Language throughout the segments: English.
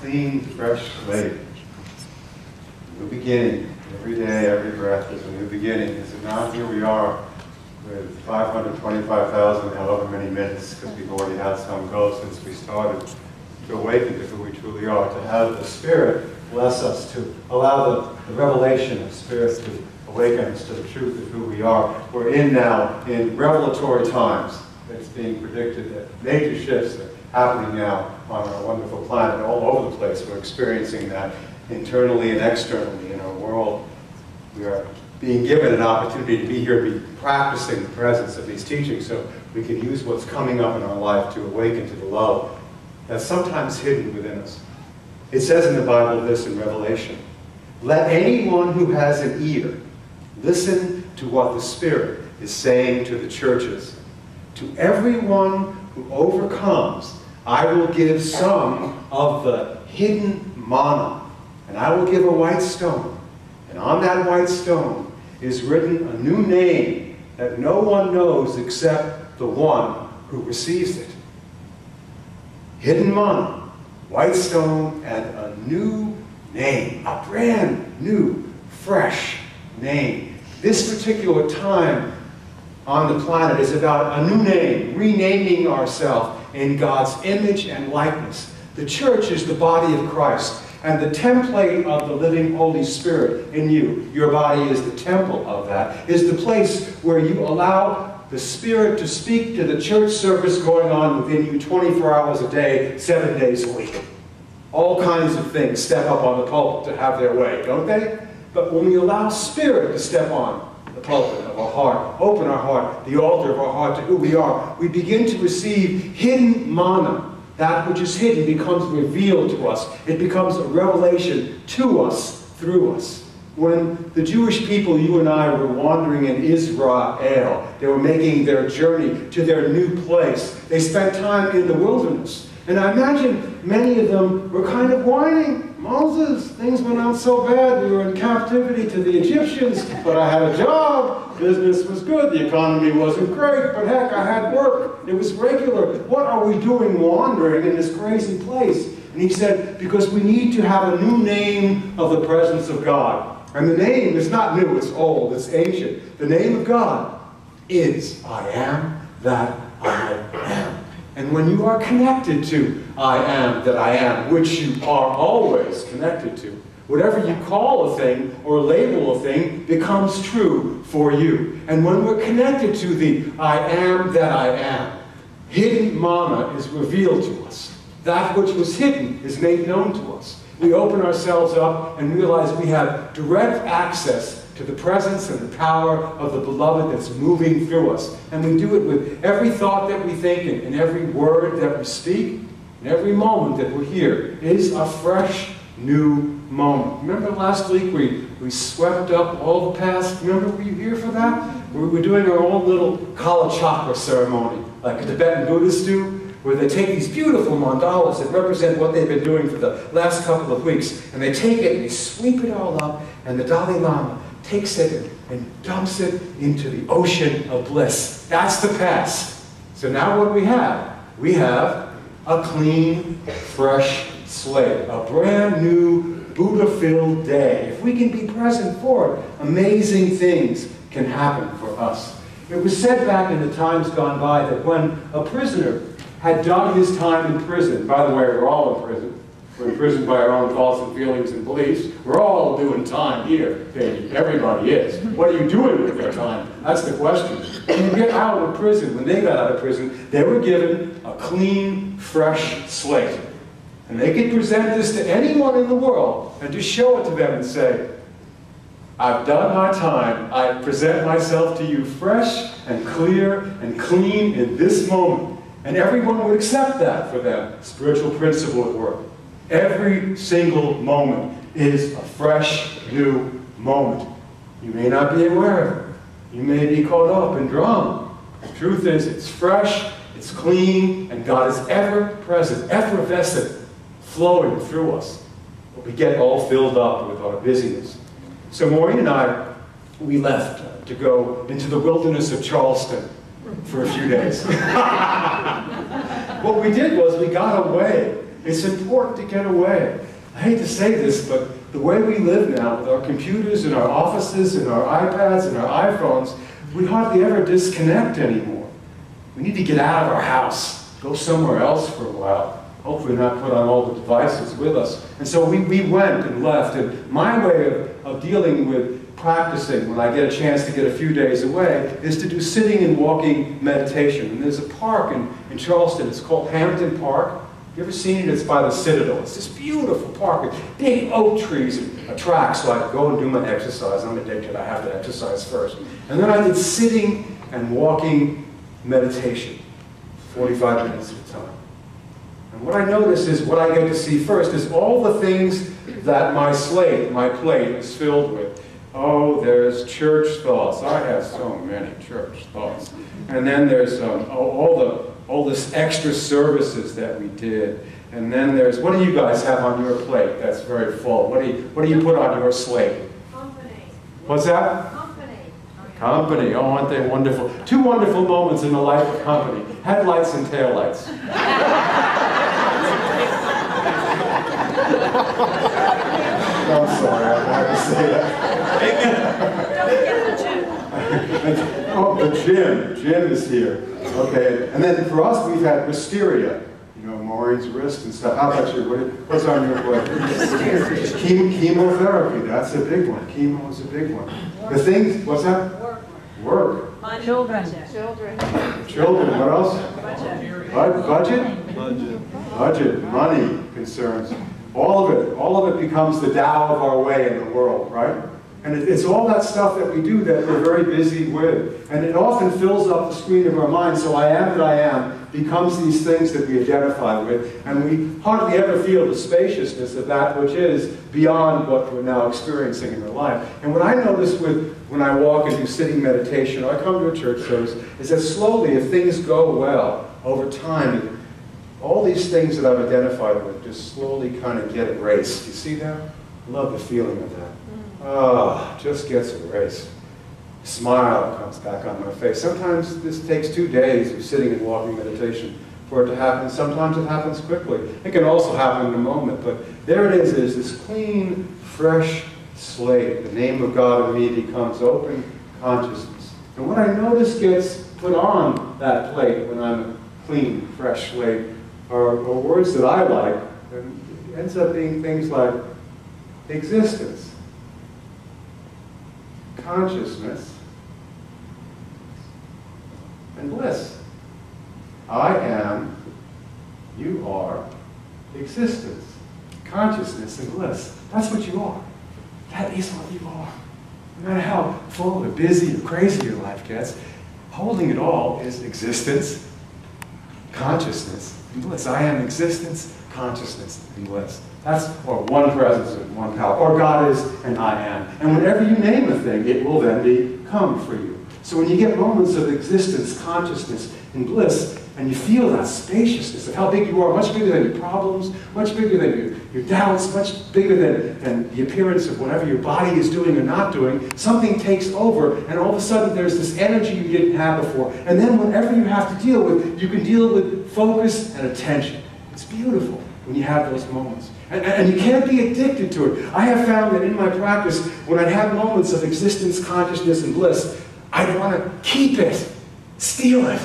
clean, fresh slate. New beginning. Every day, every breath is a new beginning. And so now here we are with 525,000, however many minutes, because we've already had some go since we started, to awaken to who we truly are, to have the Spirit bless us, to allow the revelation of Spirit to awaken us to the truth of who we are. We're now in revelatory times. It's being predicted that major shifts are happening now on our wonderful planet all over the place. We're experiencing that internally and externally in our world. We are being given an opportunity to be here, to be practicing the presence of these teachings so we can use what's coming up in our life to awaken to the love that's sometimes hidden within us. It says in the Bible this in Revelation, "Let anyone who has an ear listen to what the Spirit is saying to the churches. To everyone who overcomes, I will give some of the hidden manna, and I will give a white stone. And on that white stone is written a new name that no one knows except the one who receives it." Hidden manna, white stone, and a new name, a brand new, fresh name. This particular time on the planet is about a new name, renaming ourselves in God's image and likeness. The church is the body of Christ, and the template of the living Holy Spirit in you, your body is the temple of that, is the place where you allow the Spirit to speak to the church service going on within you 24 hours a day, 7 days a week. All kinds of things step up on the pulpit to have their way, don't they? But when we allow Spirit to step on the pulpit of our heart, open our heart, the altar of our heart to who we are, we begin to receive hidden manna. That which is hidden becomes revealed to us. It becomes a revelation to us, through us. When the Jewish people, you and I, were wandering in Israel, they were making their journey to their new place. They spent time in the wilderness. And I imagine many of them were kind of whining. "Moses, things went out so bad. We were in captivity to the Egyptians, but I had a job. Business was good. The economy wasn't great, but heck, I had work. It was regular. What are we doing wandering in this crazy place?" And he said, because we need to have a new name of the presence of God. And the name is not new, it's old, it's ancient. The name of God is I am that I am. And when you are connected to I am that I am, which you are always connected to, whatever you call a thing or label a thing becomes true for you. And when we're connected to the I am that I am, hidden manna is revealed to us. That which was hidden is made known to us. We open ourselves up and realize we have direct access to the presence and the power of the Beloved that's moving through us. And we do it with every thought that we think and every word that we speak, and every moment that we're here is a fresh, new moment. Remember last week we swept up all the past? Remember, were you here for that? We were doing our own little Kala Chakra ceremony, like Tibetan Buddhists do, where they take these beautiful mandalas that represent what they've been doing for the last couple of weeks, and they take it and they sweep it all up, and the Dalai Lama takes it and dumps it into the ocean of bliss. That's the past. So now what we have? We have a clean, fresh slate, a brand new Buddha-filled day. If we can be present for it, amazing things can happen for us. It was said back in the times gone by that when a prisoner had done his time in prison, by the way, we're all in prison. We're imprisoned by our own thoughts and feelings and beliefs. We're all doing time here, baby. Everybody is. What are you doing with your time? That's the question. When you get out of prison, when they got out of prison, they were given a clean, fresh slate. And they could present this to anyone in the world and just show it to them and say, "I've done my time. I present myself to you fresh and clear and clean in this moment." And everyone would accept that for them. Spiritual principle at work. Every single moment is a fresh, new moment. You may not be aware of it. You may be caught up in drama. The truth is, it's fresh, it's clean, and God is ever present, effervescent, flowing through us. But we get all filled up with our busyness. So Maureen and I, we left to go into the wilderness of Charleston for a few days. What we did was we got away It's important to get away. I hate to say this, but the way we live now, with our computers and our offices and our iPads and our iPhones, we hardly ever disconnect anymore. We need to get out of our house, go somewhere else for a while. Hopefully not put on all the devices with us. And so we went and left. And my way of dealing with practicing when I get a chance to get a few days away is to do sitting and walking meditation. And there's a park in Charleston. It's called Hampton Park. You ever seen it? It's by the Citadel. It's this beautiful park with big oak trees and a track, so I go and do my exercise. I'm addicted. I have to exercise first. And then I did sitting and walking meditation, 45 minutes at a time. And what I notice is, what I get to see first is all the things that my slate, my plate, is filled with. Oh, there's church thoughts. I have so many church thoughts. And then there's all this extra services that we did. And then there's, what do you guys have on your plate that's very full? What do you put on your slate? Company. What's that? Company. Company. Oh, aren't they wonderful? Two wonderful moments in the life of company. Headlights and taillights. I'm sorry, I had to say that. Oh, the gym. Jim is here. Okay, and then for us, we've had wisteria. You know, Maureen's wrist and stuff. How about you? What's on your plate? Chemotherapy. That's a big one. Chemo is a big one. The things. What's that? Work. Children. Children. What else? Budget. Budget. Money concerns. All of it becomes the Tao of our way in the world, right? And it's all that stuff that we do that we're very busy with. And it often fills up the screen of our mind, so I am that I am becomes these things that we identify with, and we hardly ever feel the spaciousness of that which is beyond what we're now experiencing in our life. And what I notice when I walk and do sitting meditation, or I come to a church service, is that slowly, if things go well over time, all these things that I've identified with just slowly kind of get erased. You see that? I love the feeling of that. Oh, just gets erased. Smile comes back on my face. Sometimes this takes 2 days of sitting and walking meditation for it to happen. Sometimes it happens quickly. It can also happen in a moment, but there it is. There's this clean, fresh slate. The name of God in me becomes open consciousness. And what I notice gets put on that plate when I'm a clean, fresh slate are words that I like, and it ends up being things like existence, consciousness, and bliss. I am, you are, existence, consciousness, and bliss. That's what you are. That is what you are. No matter how full or busy or crazy your life gets, holding it all is existence, consciousness, and bliss. I am existence, consciousness, and bliss. That's, or one presence and one power. Or God is and I am. And whenever you name a thing, it will then become for you. So when you get moments of existence, consciousness, and bliss, and you feel that spaciousness of how big you are, much bigger than your problems, much bigger than your doubts, much bigger than the appearance of whatever your body is doing or not doing, something takes over, and all of a sudden there's this energy you didn't have before. And then whatever you have to deal with, you can deal with focus and attention. It's beautiful when you have those moments. And you can't be addicted to it. I have found that in my practice, when I have moments of existence, consciousness, and bliss, I want to keep it, steal it.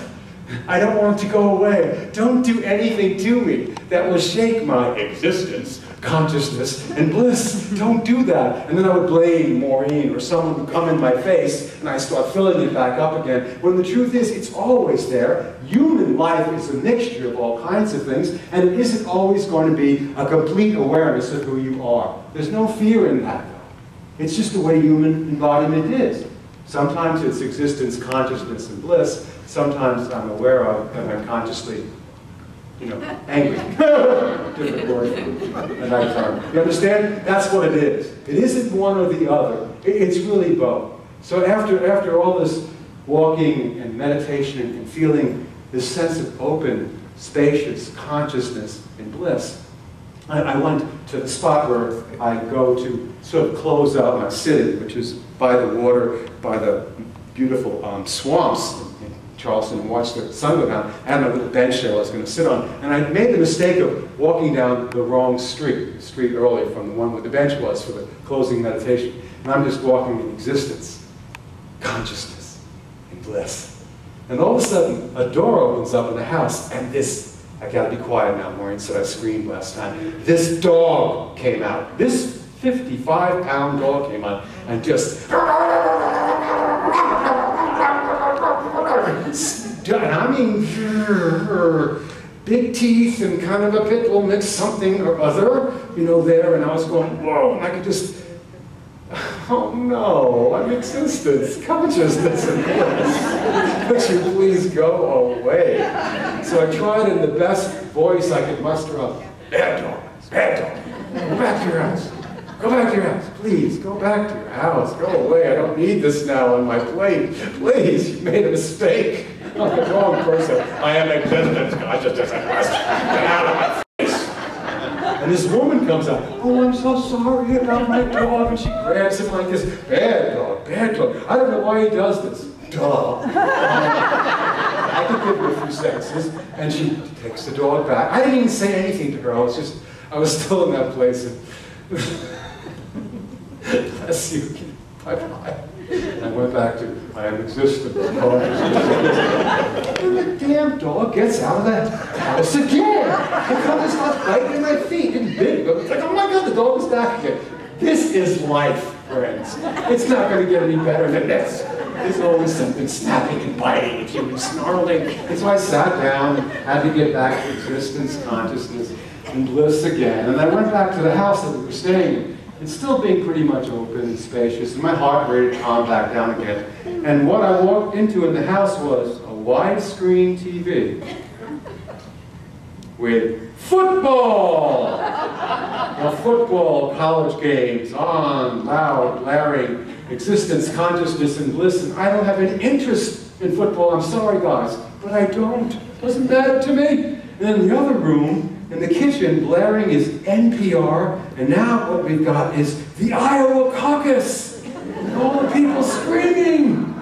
I don't want it to go away. Don't do anything to me that will shake my existence, consciousness, and bliss. Don't do that. And then I would blame Maureen or someone would come in my face and I start filling it back up again. When the truth is, it's always there. Human life is a mixture of all kinds of things, and it isn't always going to be a complete awareness of who you are. There's no fear in that, though. It's just the way human embodiment is. Sometimes it's existence, consciousness, and bliss. Sometimes I'm aware of and I'm consciously, angry. Different word at that time. You understand? That's what it is. It isn't one or the other. It's really both. So after all this walking and meditation and feeling this sense of open, spacious consciousness and bliss, I went to the spot where I go to sort of close out my sitting, which is by the water, by the beautiful swamps in Charleston and watched the sun go down. I had my little bench there I was going to sit on, and I made the mistake of walking down the wrong street, the street earlier from the one where the bench was for the closing meditation. And I'm just walking in existence, consciousness, and bliss. And all of a sudden, a door opens up in the house, and this, I gotta be quiet now, Maureen said I screamed last time. This dog came out. This 55-pound dog came out and just, and I mean, big teeth and kind of a pit bull mix something or other, you know, there, and I was going, whoa, and I could just, oh no, I'm existence, consciousness, and bliss. Would you please go away? So I tried in the best voice I could muster up, bad dog, go back to your house. Go back to your house, please, go back to your house, go away, I don't need this now on my plate. Please, you made a mistake. I'm the wrong person. I am existence, consciousness, and bliss. Get out of my face. And this woman comes out, oh, I'm so sorry about my dog, and she grabs him like this, bad dog, I don't know why he does this. Duh. I could give her a few sentences, and she takes the dog back. I didn't even say anything to her, I was still in that place. And bless you. Bye-bye. And I went back to, I am existent. And the damn dog gets out of that house again. It comes and starts biting my feet. It's big. It's like, oh my God, the dog is back again. This is life, friends. It's not going to get any better than this. There's always something snapping and biting if you were snarling. And so I sat down and had to get back to existence, consciousness, and bliss again. And I went back to the house that we were staying in. It's still being pretty much open and spacious, and my heart rate had calmed back down again. And what I walked into in the house was a widescreen TV with football! Now, football, college games, on, loud, blaring, existence, consciousness, and bliss. And I don't have any interest in football. I'm sorry, guys, but I don't. It doesn't matter to me. And in the other room, in the kitchen, blaring is NPR, and now what we've got is the Iowa caucus. And all the people screaming.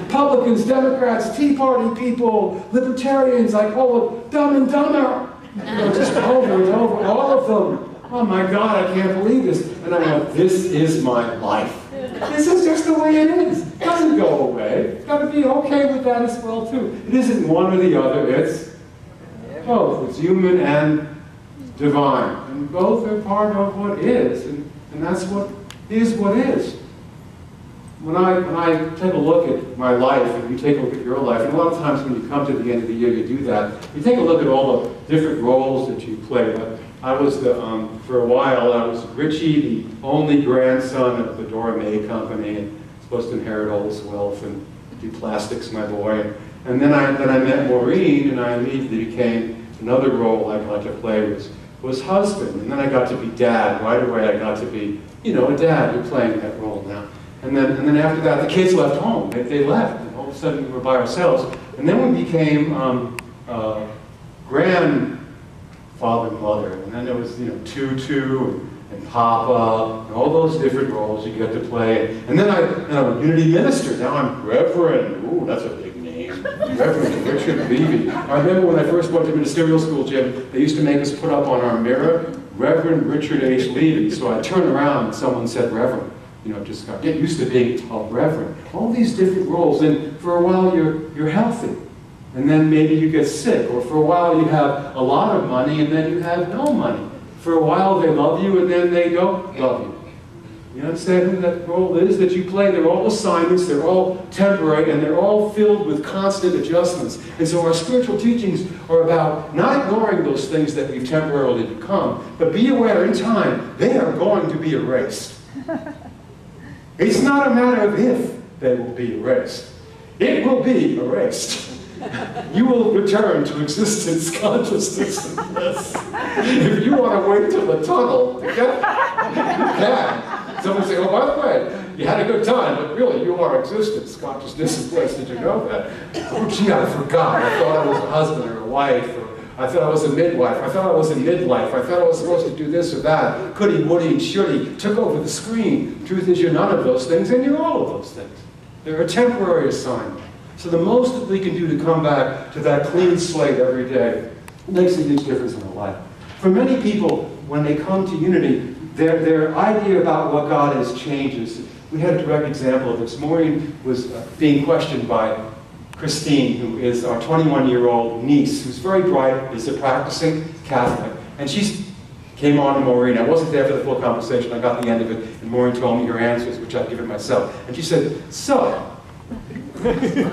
Republicans, Democrats, Tea Party people, libertarians, I call it Dumb and Dumber. You know, just over and over, all of them. Oh my God, I can't believe this. And I'm like, this is my life. This is just the way it is. It doesn't go away. You've got to be okay with that as well, too. It isn't one or the other, it's both. It's human and divine. And both are part of what is, and that's what is what is. When I take a look at my life, and you take a look at your life, and a lot of times when you come to the end of the year, you do that. You take a look at all the different roles that you play. I was for a while, I was Richie, the only grandson of the Dora May Company, and supposed to inherit all this wealth and do plastics, my boy. And then I met Maureen, and I immediately became another role I got to play was husband. And then I got to be dad. Right away I got to be, you know, a dad. You're playing that role now. And then after that, the kids left home. They left, and all of a sudden we were by ourselves. And then we became grandfather and mother. And then there was, you know, Tutu and Papa, and all those different roles you get to play. And then I'm a unity minister. Now I'm Reverend. Ooh, that's a big name. Reverend Richard Levy. I remember when I first went to ministerial school, Jim, they used to make us put up on our mirror, Reverend Richard H. Levy. So I turned around and someone said Reverend. You know, just get used to being a reverend. All these different roles, and for a while you're healthy, and then maybe you get sick, or for a while you have a lot of money, and then you have no money. For a while they love you, and then they don't love you. You understand who that role is that you play? They're all assignments, they're all temporary, and they're all filled with constant adjustments. And so our spiritual teachings are about not ignoring those things that we've temporarily become, but be aware in time, they are going to be erased. It's not a matter of if they will be erased. It will be erased. You will return to existence, consciousness, and bliss. If you want to wait till the tunnel to get it, you can. Someone say, oh, by the way, you had a good time, but really you are existence, consciousness, and bliss. Did you know that? Oh, gee, I forgot. I thought I was a husband or a wife, or I thought I was a midwife. I thought I was a midlife. I thought I was supposed to do this or that. Couldy, wouldy, and shouldy took over the screen. The truth is you're none of those things, and you're all of those things. They're a temporary assignment. So the most that we can do to come back to that clean slate every day makes a huge difference in our life. For many people, when they come to unity, their idea about what God is changes. We had a direct example of this. Maureen was being questioned by Christine, who is our 21-year-old niece, who's very bright, is a practicing Catholic. And she came on to Maureen. I wasn't there for the full conversation. I got the end of it, and Maureen told me her answers, which I've given myself. And she said, so,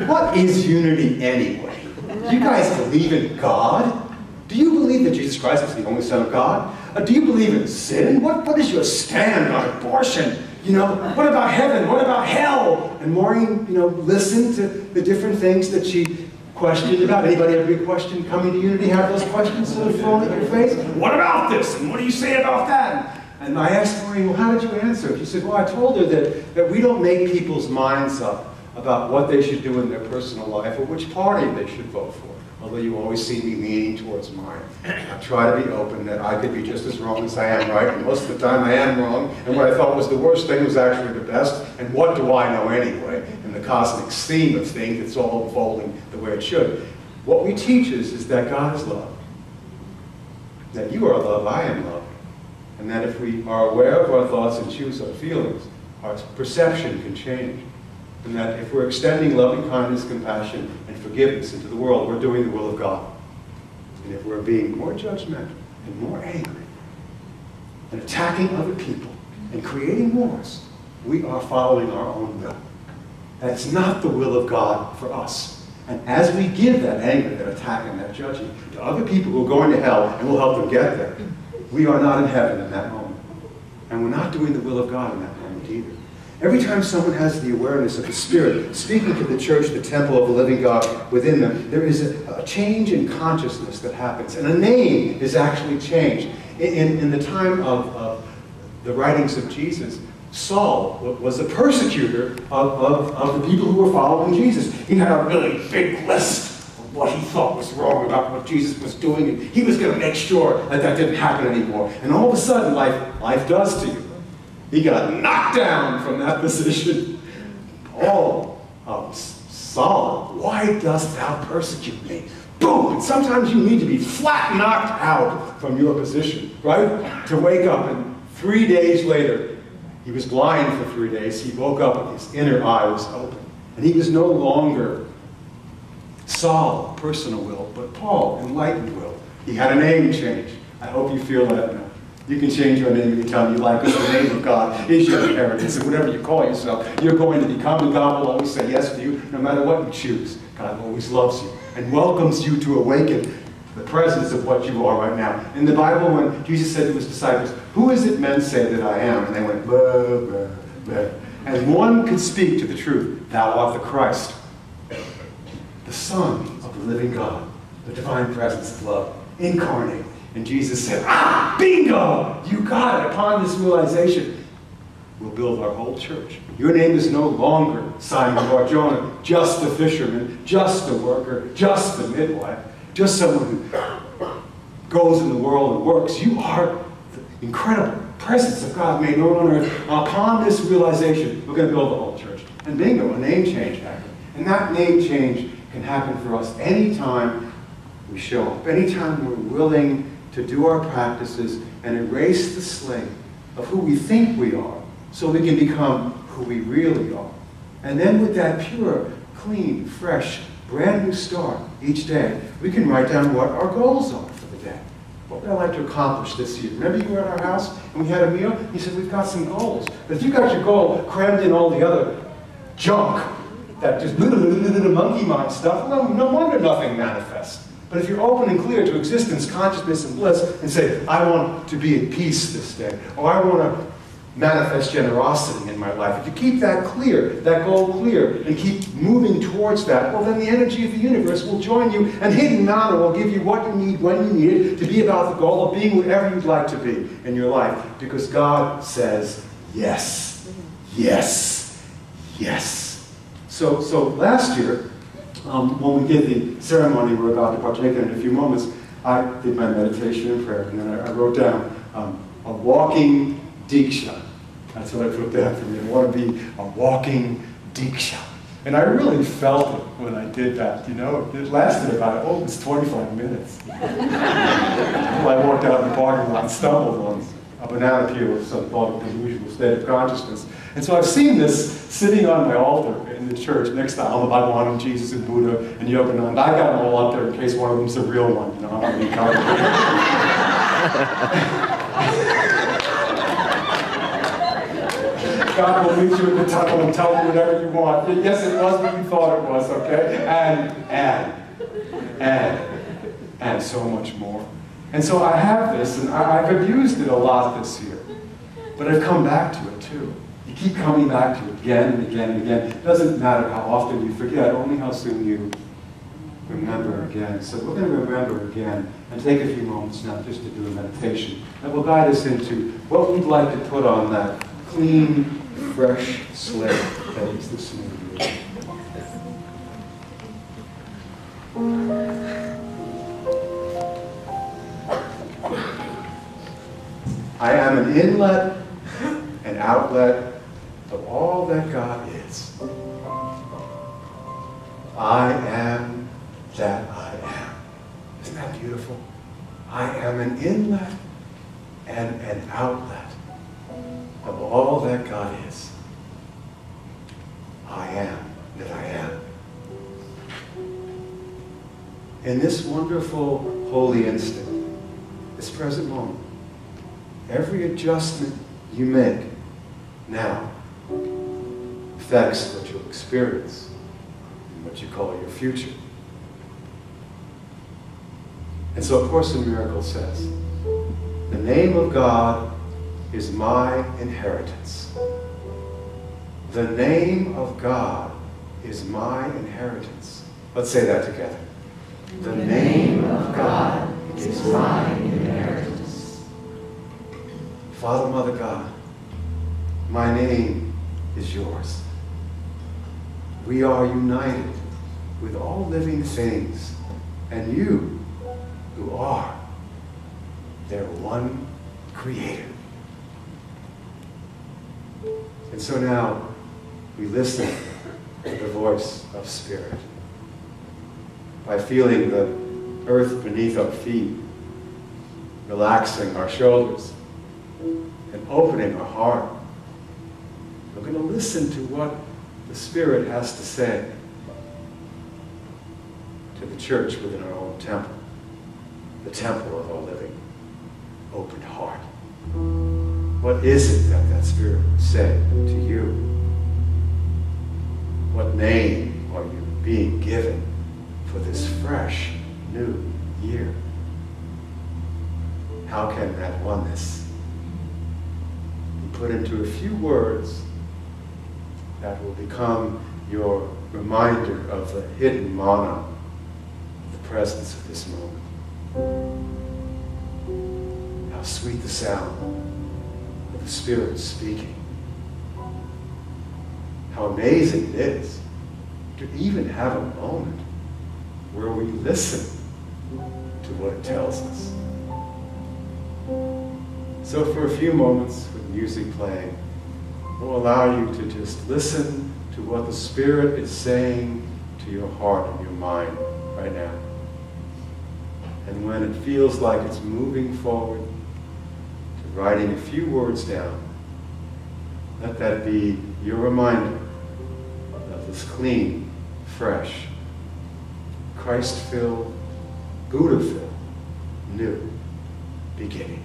what is unity anyway? Do you guys believe in God? Do you believe that Jesus Christ is the only Son of God? Do you believe in sin? What is your stand on abortion? You know, what about heaven? What about hell? And Maureen, you know, listened to the different things that she questioned about. Anybody have a big question coming to unity? Have those questions sort of thrown at your face? What about this? And what do you say about that? And I asked Maureen, well, how did you answer? She said, well, I told her that we don't make people's minds up about what they should do in their personal life or which party they should vote for. Although you always see me leaning towards mine. I try to be open that I could be just as wrong as I am right, and most of the time I am wrong, and what I thought was the worst thing was actually the best, and what do I know anyway? In the cosmic scheme of things, it's all unfolding the way it should. What we teach is that God is love. That you are love, I am love. And that if we are aware of our thoughts and choose our feelings, our perception can change. And that if we're extending loving kindness, compassion, and forgiveness into the world, we're doing the will of God. And if we're being more judgmental and more angry and attacking other people and creating wars, we are following our own will. That's not the will of God for us. And as we give that anger, that attack, and that judging to other people who are going to hell, and we'll help them get there, we are not in heaven in that moment. And we're not doing the will of God in that moment either. Every time someone has the awareness of the Spirit speaking to the church, the temple of the living God within them, there is a change in consciousness that happens. And a name is actually changed. In the time of the writings of Jesus, Saul was a persecutor of the people who were following Jesus. He had a really big list of what he thought was wrong about what Jesus was doing, and he was going to make sure that that didn't happen anymore. And all of a sudden, life does to you. He got knocked down from that position. Oh, Saul, why dost thou persecute me? Boom! And sometimes you need to be flat knocked out from your position, right? To wake up, and 3 days later, he was blind for 3 days. He woke up and his inner eye was open. And he was no longer Saul, personal will, but Paul, enlightened will. He had a name change. I hope you feel that now. You can change your name anytime you like, because the name of God is your inheritance. And whatever you call yourself, you're going to become, and God will always say yes to you, no matter what you choose. God always loves you and welcomes you to awaken the presence of what you are right now. In the Bible, when Jesus said to his disciples, who is it men say that I am? And they went, blah, blah, blah. And one could speak to the truth. Thou art the Christ, the Son of the living God, the divine presence of love, incarnate. And Jesus said, bingo! You got it. Upon this realization, we'll build our whole church. Your name is no longer Simon Bar-Jonah, just a fisherman, just a worker, just a midwife, just someone who goes in the world and works. You are the incredible presence of God made known on earth. Upon this realization, we're going to build the whole church. And bingo, a name change happened. And that name change can happen for us anytime we show up, anytime we're willing to do our practices and erase the slate of who we think we are so we can become who we really are. And then with that pure, clean, fresh, brand new start each day, we can write down what our goals are for the day. What would I like to accomplish this year? Remember you were at our house and we had a meal? He said, we've got some goals. But if you got your goal crammed in all the other junk, that just monkey mind stuff, no wonder nothing manifests. But if you're open and clear to existence, consciousness, and bliss, and say, I want to be at peace this day, or I want to manifest generosity in my life, if you keep that clear, that goal clear, and keep moving towards that, well, then the energy of the universe will join you, and hidden manna will give you what you need, when you need it, to be about the goal of being whatever you'd like to be in your life. Because God says, yes, yes, yes. So last year, when we did the ceremony we're about to partake in a few moments, I did my meditation and prayer, and then I wrote down a walking diksha. That's what I put down for me. I want to be a walking diksha. And I really felt it when I did that, you know. It lasted about, it was 25 minutes. I walked out in the parking lot and stumbled on a banana peel of some thought of delusional state of consciousness. And so I've seen this sitting on my altar in the church next to all the Bible on Jesus and Buddha and Yogananda. I got them all up there in case one of them's a real one, you know, I'm not being complicated. God will meet you in the tunnel and tell you whatever you want. Yes, it was what you thought it was, okay? And so much more. And so I have this, and I've abused it a lot this year. But I've come back to it too. You keep coming back to it again and again and again. It doesn't matter how often you forget, only how soon you remember again. So we're going to remember again and take a few moments now just to do a meditation that will guide us into what we'd like to put on that clean, fresh slate that is this new year. I am an inlet and outlet of all that God is. I am that I am. Isn't that beautiful? I am an inlet and an outlet of all that God is. I am that I am. In this wonderful holy instant, this present moment, every adjustment you make now affects what you'll experience and what you call your future. And so A Course in Miracles says, the name of God is my inheritance. The name of God is my inheritance. Let's say that together. The name of God is my inheritance. Father, Mother God, my name is yours. We are united with all living things, and you, who are their one creator. And so now, we listen to the voice of Spirit by feeling the earth beneath our feet, relaxing our shoulders, and opening our heart. We're going to listen to what the Spirit has to say to the church within our own temple, the temple of our living, open heart. What is it that that Spirit would say to you? What name are you being given for this fresh, new year? How can that oneness be put into a few words that will become your reminder of the hidden mana, the presence of this moment? How sweet the sound of the Spirit speaking. How amazing it is to even have a moment where we listen to what it tells us. So for a few moments with music playing, we'll allow you to just listen to what the Spirit is saying to your heart and your mind right now. And when it feels like it's moving forward to writing a few words down, let that be your reminder of this clean, fresh, Christ-filled, Buddha-filled, new beginning.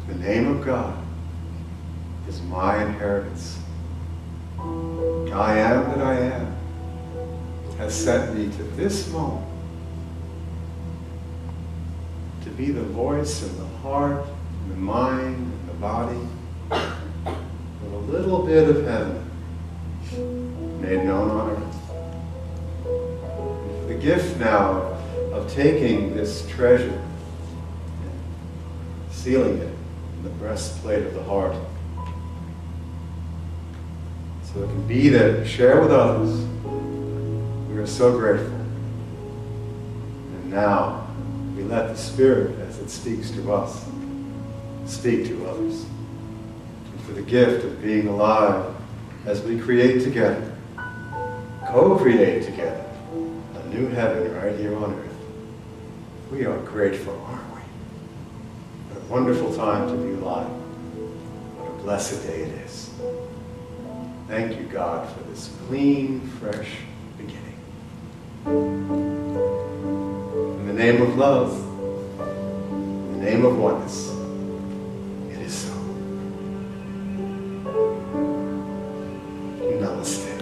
The name of God is my inheritance. I am that I am has sent me to this moment to be the voice and the heart and the mind and the body of a little bit of heaven made known on earth. And for the gift now of taking this treasure and sealing it in the breastplate of the heart, so it can be there to share with others. We are so grateful. And now we let the Spirit, as it speaks to us, speak to others. And for the gift of being alive as we create together, co-create together, a new heaven right here on earth. We are grateful, aren't we? What a wonderful time to be alive. What a blessed day it is. Thank you, God, for this clean, fresh beginning. In the name of love, in the name of oneness, it is so. Namaste.